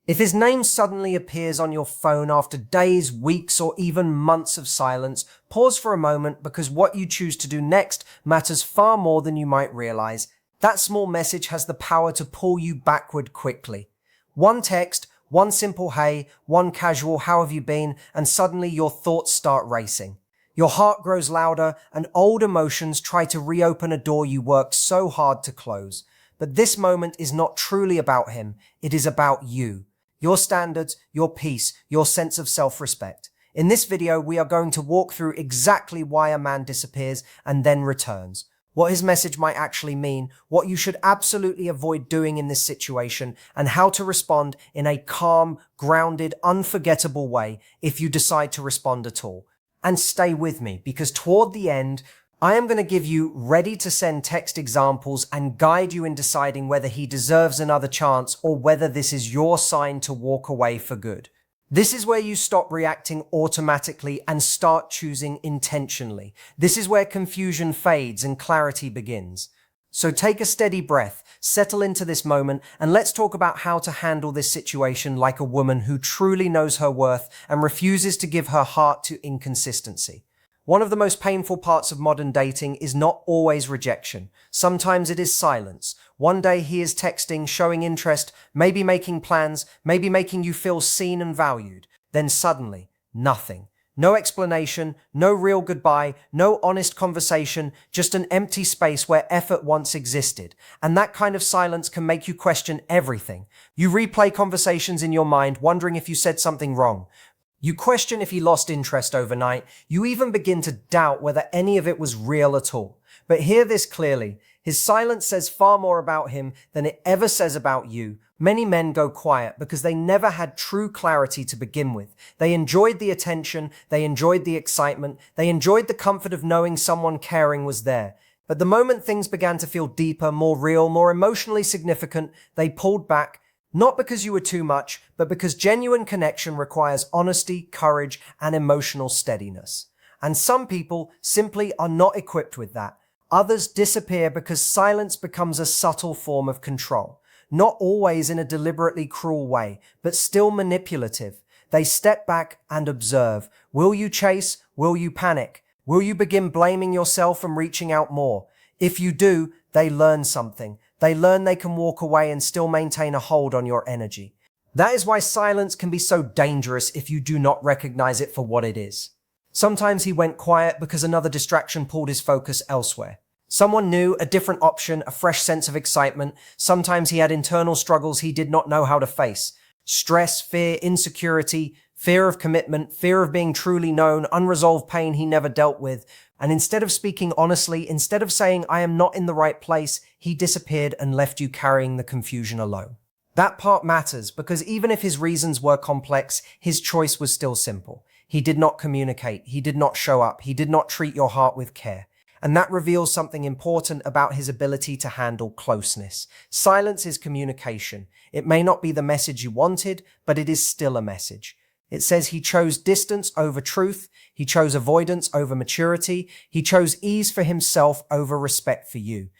If his name suddenly appears on your phone after days, weeks, or even months of silence, pause for a moment because what you choose to do next matters far more than you might realize. That small message has the power to pull you backward quickly. One text, one simple hey, one casual how have you been, and suddenly your thoughts start racing. Your heart grows louder and old emotions try to reopen a door you worked so hard to close. But this moment is not truly about him, it is about you. Your standards, your peace, your sense of self-respect. In this video, we are going to walk through exactly why a man disappears and then returns, what his message might actually mean, what you should absolutely avoid doing in this situation, and how to respond in a calm, grounded, unforgettable way if you decide to respond at all. And stay with me, because toward the end, I am going to give you ready-to-send text examples and guide you in deciding whether he deserves another chance or whether this is your sign to walk away for good. This is where you stop reacting automatically and start choosing intentionally. This is where confusion fades and clarity begins. So take a steady breath, settle into this moment, and let's talk about how to handle this situation like a woman who truly knows her worth and refuses to give her heart to inconsistency. One of the most painful parts of modern dating is not always rejection. Sometimes it is silence. One day he is texting, showing interest, maybe making plans, maybe making you feel seen and valued. Then suddenly, nothing. No explanation, no real goodbye, no honest conversation, just an empty space where effort once existed. And that kind of silence can make you question everything. You replay conversations in your mind, wondering if you said something wrong. You question if he lost interest overnight. You even begin to doubt whether any of it was real at all. But hear this clearly. His silence says far more about him than it ever says about you. Many men go quiet because they never had true clarity to begin with. They enjoyed the attention, they enjoyed the excitement, they enjoyed the comfort of knowing someone caring was there. But the moment things began to feel deeper, more real, more emotionally significant, they pulled back. Not because you were too much, but because genuine connection requires honesty, courage, and emotional steadiness. And some people simply are not equipped with that. Others disappear because silence becomes a subtle form of control. Not always in a deliberately cruel way, but still manipulative. They step back and observe. Will you chase? Will you panic? Will you begin blaming yourself and reaching out more? If you do, they learn something. They learn they can walk away and still maintain a hold on your energy. That is why silence can be so dangerous if you do not recognize it for what it is. Sometimes he went quiet because another distraction pulled his focus elsewhere. Someone new, a different option, a fresh sense of excitement. Sometimes he had internal struggles he did not know how to face. Stress, fear, insecurity, fear of commitment, fear of being truly known, unresolved pain he never dealt with. And instead of speaking honestly, instead of saying, I am not in the right place, he disappeared and left you carrying the confusion alone. That part matters because even if his reasons were complex, his choice was still simple. He did not communicate. He did not show up. He did not treat your heart with care. And that reveals something important about his ability to handle closeness. Silence is communication. It may not be the message you wanted, but it is still a message. It says he chose distance over truth. He chose avoidance over maturity. He chose ease for himself over respect for you.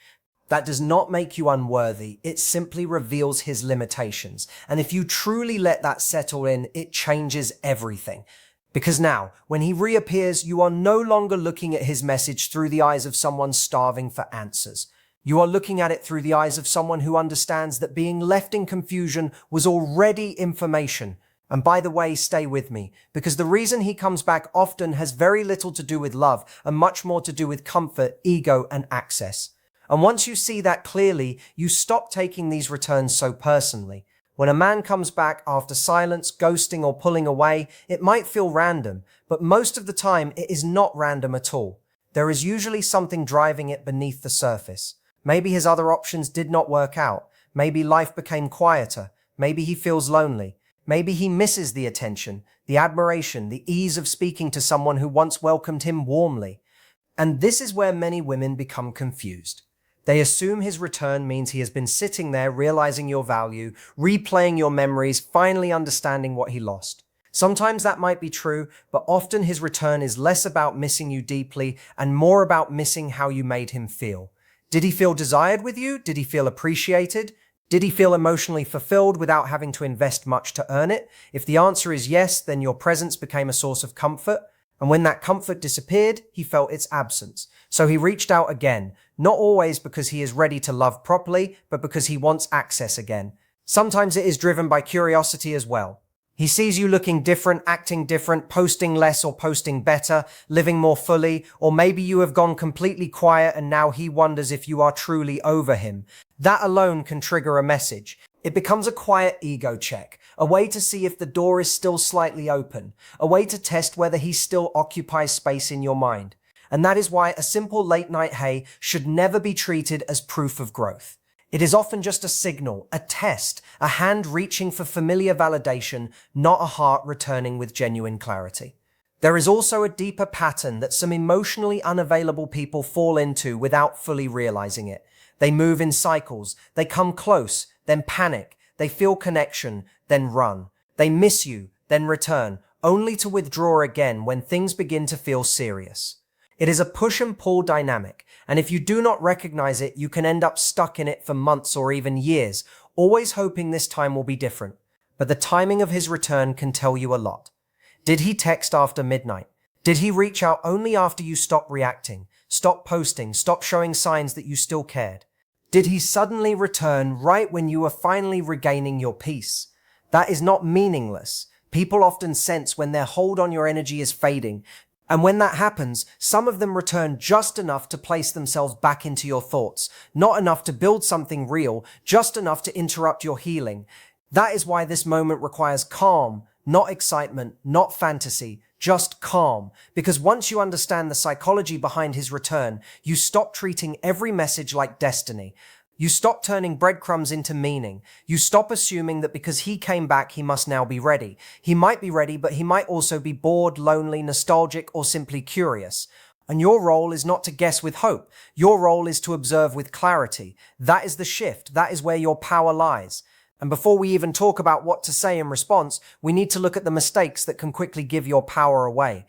That does not make you unworthy. It simply reveals his limitations. And if you truly let that settle in, it changes everything. Because now, when he reappears, you are no longer looking at his message through the eyes of someone starving for answers. You are looking at it through the eyes of someone who understands that being left in confusion was already information. And by the way, stay with me, because the reason he comes back often has very little to do with love and much more to do with comfort, ego, and access. And once you see that clearly, you stop taking these returns so personally. When a man comes back after silence, ghosting, or pulling away, it might feel random, but most of the time it is not random at all. There is usually something driving it beneath the surface. Maybe his other options did not work out. Maybe life became quieter. Maybe he feels lonely. Maybe he misses the attention, the admiration, the ease of speaking to someone who once welcomed him warmly. And this is where many women become confused. They assume his return means he has been sitting there realizing your value, replaying your memories, finally understanding what he lost. Sometimes that might be true, but often his return is less about missing you deeply and more about missing how you made him feel. Did he feel desired with you? Did he feel appreciated? Did he feel emotionally fulfilled without having to invest much to earn it? If the answer is yes, then your presence became a source of comfort. And when that comfort disappeared, he felt its absence. So he reached out again, not always because he is ready to love properly, but because he wants access again. Sometimes it is driven by curiosity as well. He sees you looking different, acting different, posting less or posting better, living more fully, or maybe you have gone completely quiet and now he wonders if you are truly over him. That alone can trigger a message. It becomes a quiet ego check, a way to see if the door is still slightly open, a way to test whether he still occupies space in your mind. And that is why a simple late night hey should never be treated as proof of growth. It is often just a signal, a test, a hand reaching for familiar validation, not a heart returning with genuine clarity. There is also a deeper pattern that some emotionally unavailable people fall into without fully realizing it. They move in cycles, they come close, then panic, they feel connection, then run. They miss you, then return, only to withdraw again when things begin to feel serious. It is a push and pull dynamic, and if you do not recognize it, you can end up stuck in it for months or even years, always hoping this time will be different. But the timing of his return can tell you a lot. Did he text after midnight? Did he reach out only after you stopped reacting, stopped posting, stopped showing signs that you still cared? Did he suddenly return right when you were finally regaining your peace? That is not meaningless. People often sense when their hold on your energy is fading. And when that happens, some of them return just enough to place themselves back into your thoughts, not enough to build something real, just enough to interrupt your healing. That is why this moment requires calm, not excitement, not fantasy, just calm. Because once you understand the psychology behind his return, you stop treating every message like destiny. You stop turning breadcrumbs into meaning. You stop assuming that because he came back, he must now be ready. He might be ready, but he might also be bored, lonely, nostalgic, or simply curious. And your role is not to guess with hope. Your role is to observe with clarity. That is the shift. That is where your power lies. And before we even talk about what to say in response, we need to look at the mistakes that can quickly give your power away.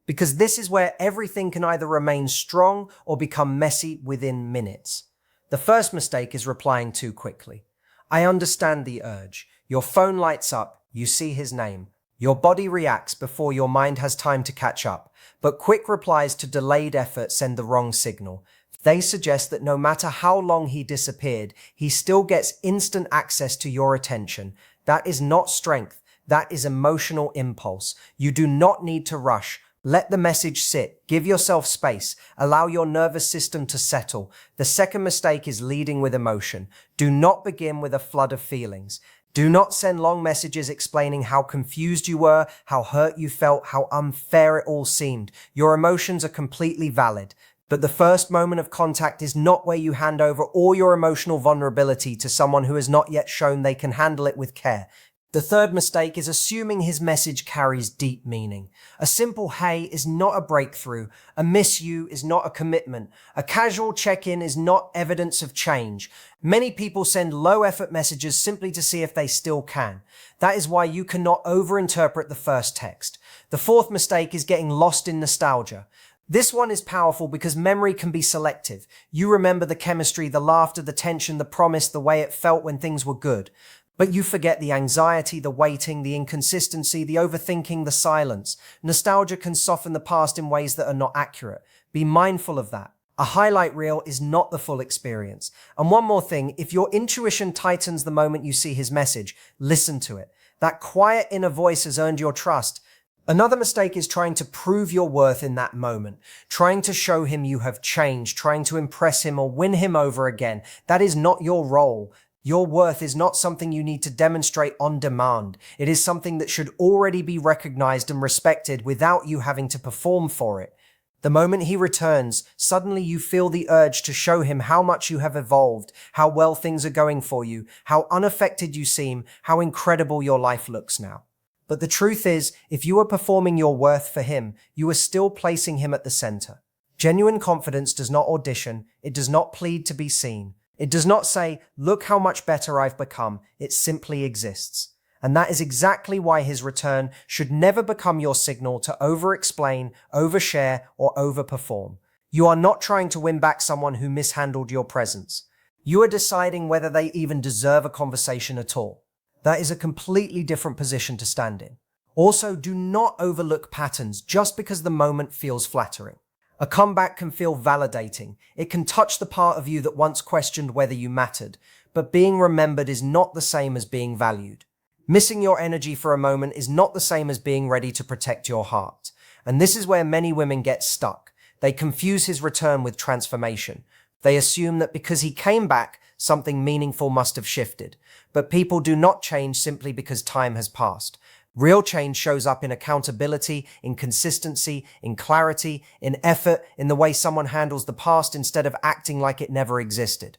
Because this is where everything can either remain strong or become messy within minutes. The first mistake is replying too quickly. I understand the urge. Your phone lights up, you see his name. Your body reacts before your mind has time to catch up. But quick replies to delayed effort send the wrong signal. They suggest that no matter how long he disappeared, he still gets instant access to your attention. That is not strength. That is emotional impulse. You do not need to rush. Let the message sit. Give yourself space. Allow your nervous system to settle. The second mistake is leading with emotion. Do not begin with a flood of feelings. Do not send long messages explaining how confused you were, how hurt you felt, how unfair it all seemed. Your emotions are completely valid. But the first moment of contact is not where you hand over all your emotional vulnerability to someone who has not yet shown they can handle it with care. The third mistake is assuming his message carries deep meaning. A simple hey is not a breakthrough. A miss you is not a commitment. A casual check-in is not evidence of change. Many people send low-effort messages simply to see if they still can. That is why you cannot overinterpret the first text. The fourth mistake is getting lost in nostalgia. This one is powerful because memory can be selective. You remember the chemistry, the laughter, the tension, the promise, the way it felt when things were good. But you forget the anxiety, the waiting, the inconsistency, the overthinking, the silence. Nostalgia can soften the past in ways that are not accurate. Be mindful of that. A highlight reel is not the full experience. And one more thing, if your intuition tightens the moment you see his message, listen to it. That quiet inner voice has earned your trust. Another mistake is trying to prove your worth in that moment, trying to show him you have changed, trying to impress him or win him over again. That is not your role. Your worth is not something you need to demonstrate on demand. It is something that should already be recognized and respected without you having to perform for it. The moment he returns, suddenly you feel the urge to show him how much you have evolved, how well things are going for you, how unaffected you seem, how incredible your life looks now. But the truth is, if you are performing your worth for him, you are still placing him at the center. Genuine confidence does not audition. It does not plead to be seen. It does not say, look how much better I've become. It simply exists. And that is exactly why his return should never become your signal to over-explain, overshare, or overperform. You are not trying to win back someone who mishandled your presence. You are deciding whether they even deserve a conversation at all. That is a completely different position to stand in. Also, do not overlook patterns just because the moment feels flattering. A comeback can feel validating. It can touch the part of you that once questioned whether you mattered, but being remembered is not the same as being valued. Missing your energy for a moment is not the same as being ready to protect your heart. And this is where many women get stuck. They confuse his return with transformation. They assume that because he came back, something meaningful must have shifted. But people do not change simply because time has passed. Real change shows up in accountability, in consistency, in clarity, in effort, in the way someone handles the past instead of acting like it never existed.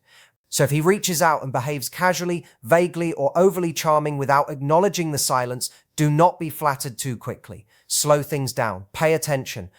So if he reaches out and behaves casually, vaguely, or overly charming without acknowledging the silence, do not be flattered too quickly. Slow things down. Pay attention.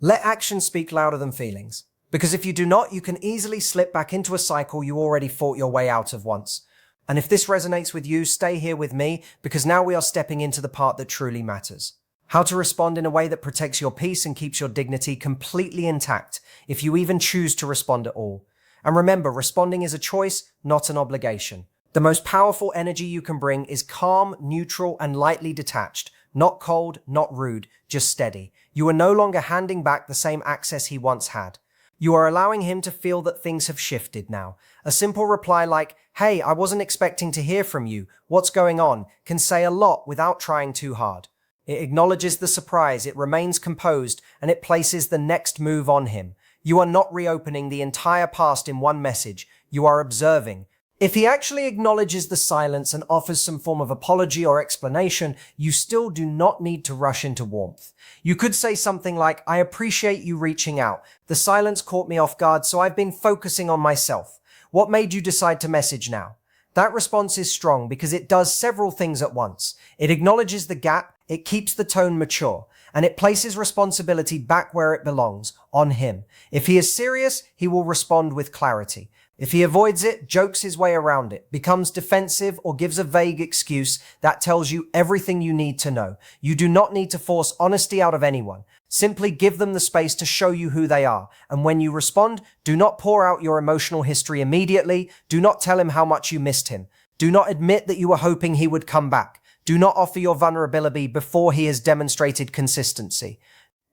Let actions speak louder than feelings. Because if you do not, you can easily slip back into a cycle you already fought your way out of once. And if this resonates with you, stay here with me, because now we are stepping into the part that truly matters. How to respond in a way that protects your peace and keeps your dignity completely intact, if you even choose to respond at all. And remember, responding is a choice, not an obligation. The most powerful energy you can bring is calm, neutral, and lightly detached. Not cold, not rude, just steady. You are no longer handing back the same access he once had. You are allowing him to feel that things have shifted now. A simple reply like, "Hey, I wasn't expecting to hear from you. What's going on?" can say a lot without trying too hard. It acknowledges the surprise, it remains composed, and it places the next move on him. You are not reopening the entire past in one message. You are observing. If he actually acknowledges the silence and offers some form of apology or explanation, you still do not need to rush into warmth. You could say something like, "I appreciate you reaching out. The silence caught me off guard, so I've been focusing on myself. What made you decide to message now?" That response is strong because it does several things at once. It acknowledges the gap, it keeps the tone mature, and it places responsibility back where it belongs, on him. If he is serious, he will respond with clarity. If he avoids it, jokes his way around it, becomes defensive, or gives a vague excuse, that tells you everything you need to know. You do not need to force honesty out of anyone. Simply give them the space to show you who they are. And when you respond, do not pour out your emotional history immediately. Do not tell him how much you missed him. Do not admit that you were hoping he would come back. Do not offer your vulnerability before he has demonstrated consistency.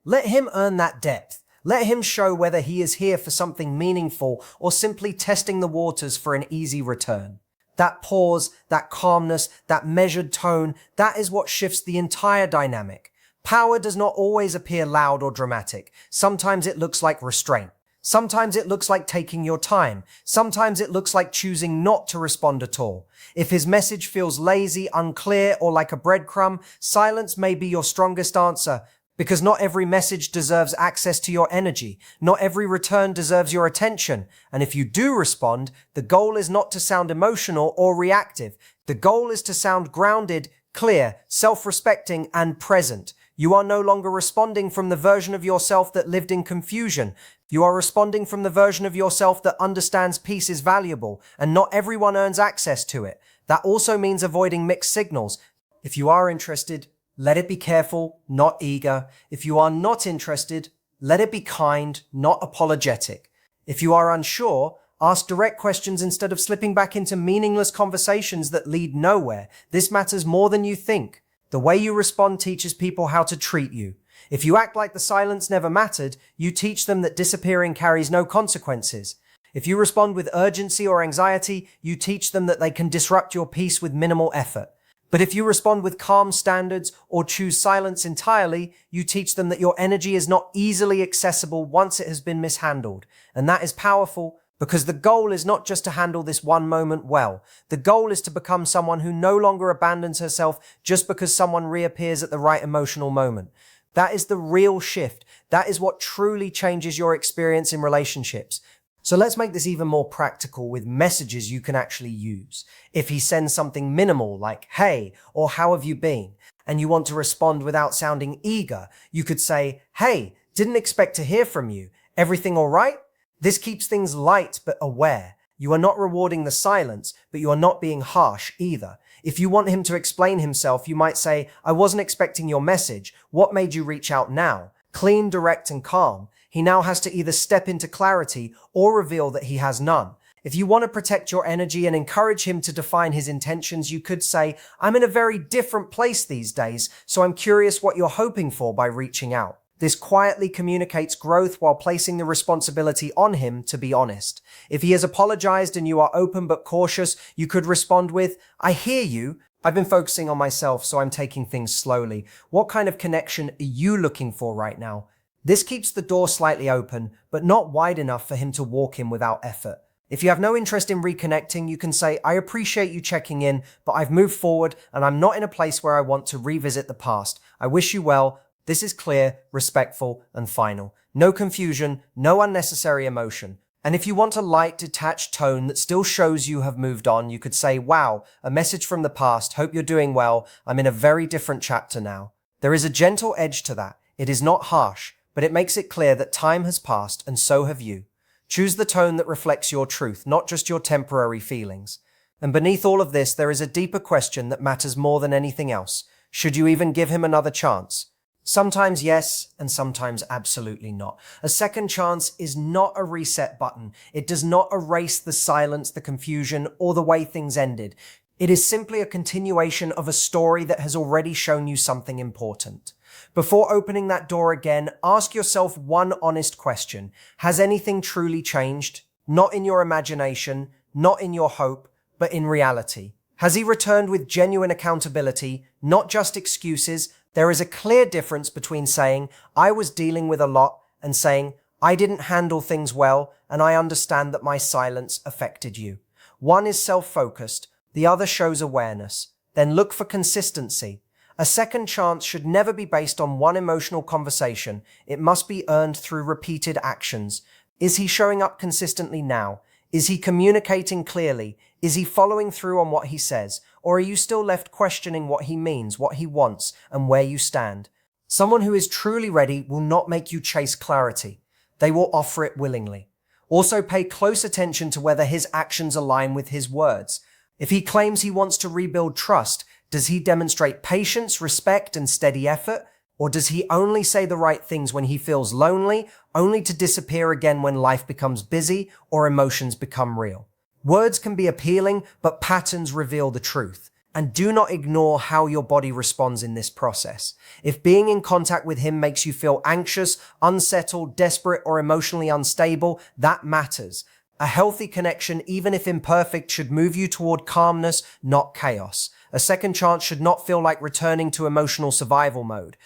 Let him earn that depth. Let him show whether he is here for something meaningful or simply testing the waters for an easy return. That pause, that calmness, that measured tone, that is what shifts the entire dynamic. Power does not always appear loud or dramatic. Sometimes it looks like restraint. Sometimes it looks like taking your time. Sometimes it looks like choosing not to respond at all. If his message feels lazy, unclear, or like a breadcrumb, silence may be your strongest answer. Because not every message deserves access to your energy. Not every return deserves your attention. And if you do respond, the goal is not to sound emotional or reactive. The goal is to sound grounded, clear, self-respecting, and present. You are no longer responding from the version of yourself that lived in confusion. You are responding from the version of yourself that understands peace is valuable, and not everyone earns access to it. That also means avoiding mixed signals. If you are interested, let it be careful, not eager. If you are not interested, let it be kind, not apologetic. If you are unsure, ask direct questions instead of slipping back into meaningless conversations that lead nowhere. This matters more than you think. The way you respond teaches people how to treat you. If you act like the silence never mattered, you teach them that disappearing carries no consequences. If you respond with urgency or anxiety, you teach them that they can disrupt your peace with minimal effort. But if you respond with calm standards or choose silence entirely, you teach them that your energy is not easily accessible once it has been mishandled. And that is powerful because the goal is not just to handle this one moment well. The goal is to become someone who no longer abandons herself just because someone reappears at the right emotional moment. That is the real shift. That is what truly changes your experience in relationships. So let's make this even more practical with messages you can actually use. If he sends something minimal like, "Hey," or "How have you been?" and you want to respond without sounding eager, you could say, "Hey, didn't expect to hear from you. Everything all right?" This keeps things light but aware. You are not rewarding the silence, but you are not being harsh either. If you want him to explain himself, you might say, "I wasn't expecting your message. What made you reach out now?" Clean, direct, and calm. He now has to either step into clarity or reveal that he has none. If you want to protect your energy and encourage him to define his intentions, you could say, "I'm in a very different place these days, so I'm curious what you're hoping for by reaching out." This quietly communicates growth while placing the responsibility on him to be honest. If he has apologized and you are open but cautious, you could respond with, "I hear you. I've been focusing on myself, so I'm taking things slowly. What kind of connection are you looking for right now?" This keeps the door slightly open, but not wide enough for him to walk in without effort. If you have no interest in reconnecting, you can say, "I appreciate you checking in, but I've moved forward and I'm not in a place where I want to revisit the past. I wish you well. This is clear, respectful, and final. No confusion, no unnecessary emotion." And if you want a light, detached tone that still shows you have moved on, you could say, "Wow, a message from the past. Hope you're doing well. I'm in a very different chapter now." There is a gentle edge to that. It is not harsh, but it makes it clear that time has passed and so have you. Choose the tone that reflects your truth, not just your temporary feelings. And beneath all of this, there is a deeper question that matters more than anything else. Should you even give him another chance? Sometimes yes, and sometimes absolutely not. A second chance is not a reset button. It does not erase the silence, the confusion, or the way things ended. It is simply a continuation of a story that has already shown you something important. Before opening that door again, ask yourself one honest question. Has anything truly changed? Not in your imagination, not in your hope, but in reality. Has he returned with genuine accountability, not just excuses? There is a clear difference between saying, "I was dealing with a lot," and saying, "I didn't handle things well, and I understand that my silence affected you." One is self-focused, the other shows awareness. Then look for consistency. A second chance should never be based on one emotional conversation. It must be earned through repeated actions. Is he showing up consistently now? Is he communicating clearly? Is he following through on what he says? Or are you still left questioning what he means, what he wants, and where you stand? Someone who is truly ready will not make you chase clarity. They will offer it willingly. Also pay close attention to whether his actions align with his words. If he claims he wants to rebuild trust, does he demonstrate patience, respect, and steady effort? Or does he only say the right things when he feels lonely, only to disappear again when life becomes busy or emotions become real? Words can be appealing, but patterns reveal the truth. And do not ignore how your body responds in this process. If being in contact with him makes you feel anxious, unsettled, desperate, or emotionally unstable, that matters. A healthy connection, even if imperfect, should move you toward calmness, not chaos. A second chance should not feel like returning to emotional survival mode.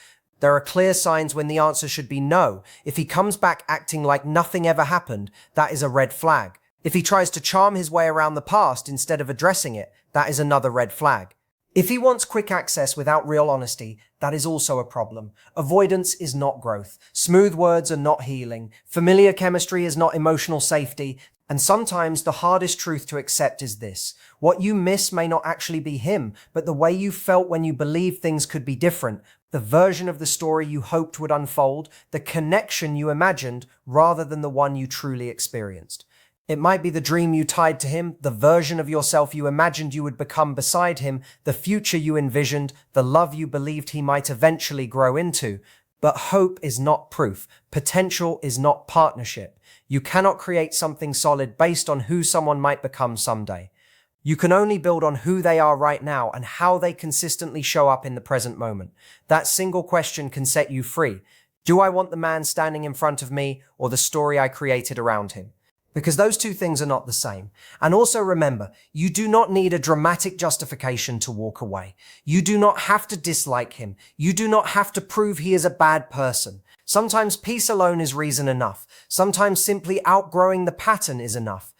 There are clear signs when the answer should be no. If he comes back acting like nothing ever happened, that is a red flag. If he tries to charm his way around the past instead of addressing it, that is another red flag. If he wants quick access without real honesty, that is also a problem. Avoidance is not growth. Smooth words are not healing. Familiar chemistry is not emotional safety. And sometimes the hardest truth to accept is this. What you miss may not actually be him, but the way you felt when you believed things could be different, the version of the story you hoped would unfold, the connection you imagined rather than the one you truly experienced. It might be the dream you tied to him, the version of yourself you imagined you would become beside him, the future you envisioned, the love you believed he might eventually grow into. But hope is not proof. Potential is not partnership. You cannot create something solid based on who someone might become someday. You can only build on who they are right now and how they consistently show up in the present moment. That single question can set you free. Do I want the man standing in front of me or the story I created around him? Because those two things are not the same. And also remember, you do not need a dramatic justification to walk away. You do not have to dislike him. You do not have to prove he is a bad person. Sometimes peace alone is reason enough. Sometimes simply outgrowing the pattern is enough.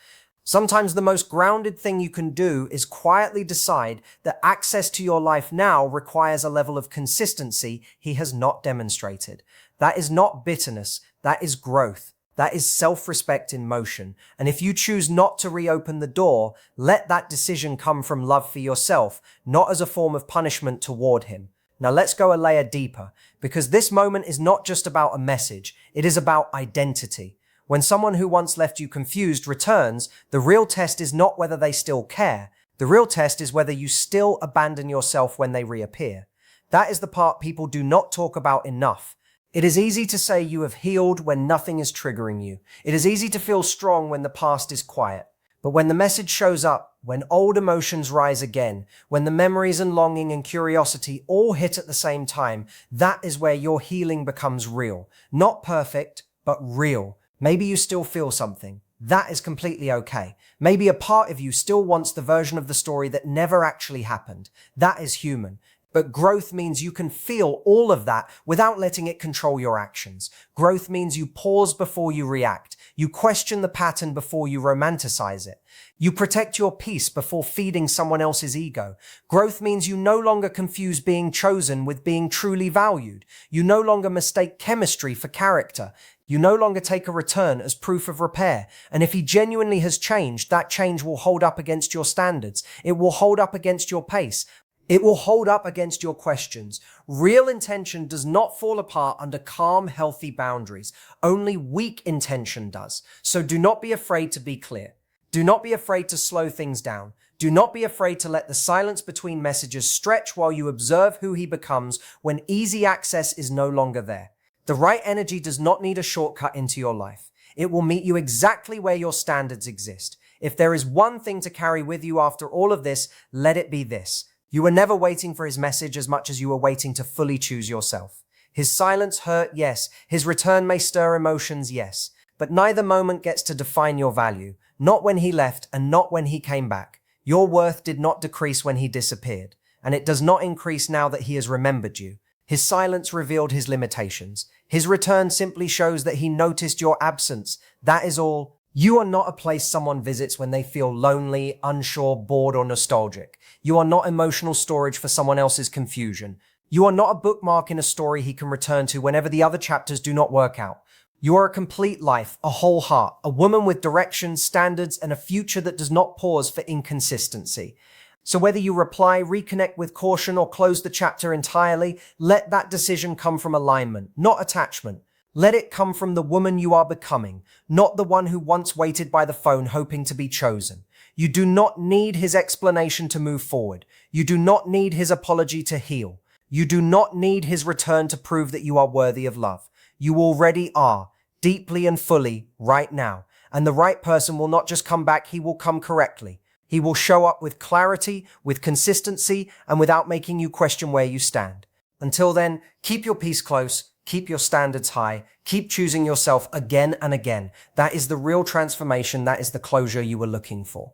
Sometimes the most grounded thing you can do is quietly decide that access to your life now requires a level of consistency he has not demonstrated. That is not bitterness. That is growth. That is self-respect in motion. And if you choose not to reopen the door, let that decision come from love for yourself, not as a form of punishment toward him. Now let's go a layer deeper, because this moment is not just about a message. It is about identity. When someone who once left you confused returns, the real test is not whether they still care. The real test is whether you still abandon yourself when they reappear. That is the part people do not talk about enough. It is easy to say you have healed when nothing is triggering you. It is easy to feel strong when the past is quiet. But when the message shows up, when old emotions rise again, when the memories and longing and curiosity all hit at the same time, that is where your healing becomes real. Not perfect, but real. Maybe you still feel something. That is completely okay. Maybe a part of you still wants the version of the story that never actually happened. That is human. But growth means you can feel all of that without letting it control your actions. Growth means you pause before you react. You question the pattern before you romanticize it. You protect your peace before feeding someone else's ego. Growth means you no longer confuse being chosen with being truly valued. You no longer mistake chemistry for character. You no longer take a return as proof of repair. And if he genuinely has changed, that change will hold up against your standards. It will hold up against your pace. It will hold up against your questions. Real intention does not fall apart under calm, healthy boundaries. Only weak intention does. So do not be afraid to be clear. Do not be afraid to slow things down. Do not be afraid to let the silence between messages stretch while you observe who he becomes when easy access is no longer there. The right energy does not need a shortcut into your life. It will meet you exactly where your standards exist. If there is one thing to carry with you after all of this, let it be this. You were never waiting for his message as much as you were waiting to fully choose yourself. His silence hurt, yes. His return may stir emotions, yes. But neither moment gets to define your value. Not when he left and not when he came back. Your worth did not decrease when he disappeared. And it does not increase now that he has remembered you. His silence revealed his limitations. His return simply shows that he noticed your absence. That is all. You are not a place someone visits when they feel lonely, unsure, bored, or nostalgic. You are not emotional storage for someone else's confusion. You are not a bookmark in a story he can return to whenever the other chapters do not work out. You are a complete life, a whole heart, a woman with direction, standards, and a future that does not pause for inconsistency. So whether you reply, reconnect with caution, or close the chapter entirely, let that decision come from alignment, not attachment. Let it come from the woman you are becoming, not the one who once waited by the phone hoping to be chosen. You do not need his explanation to move forward. You do not need his apology to heal. You do not need his return to prove that you are worthy of love. You already are, deeply and fully, right now. And the right person will not just come back, he will come correctly. He will show up with clarity, with consistency, and without making you question where you stand. Until then, keep your peace close. Keep your standards high. Keep choosing yourself again and again. That is the real transformation. That is the closure you were looking for.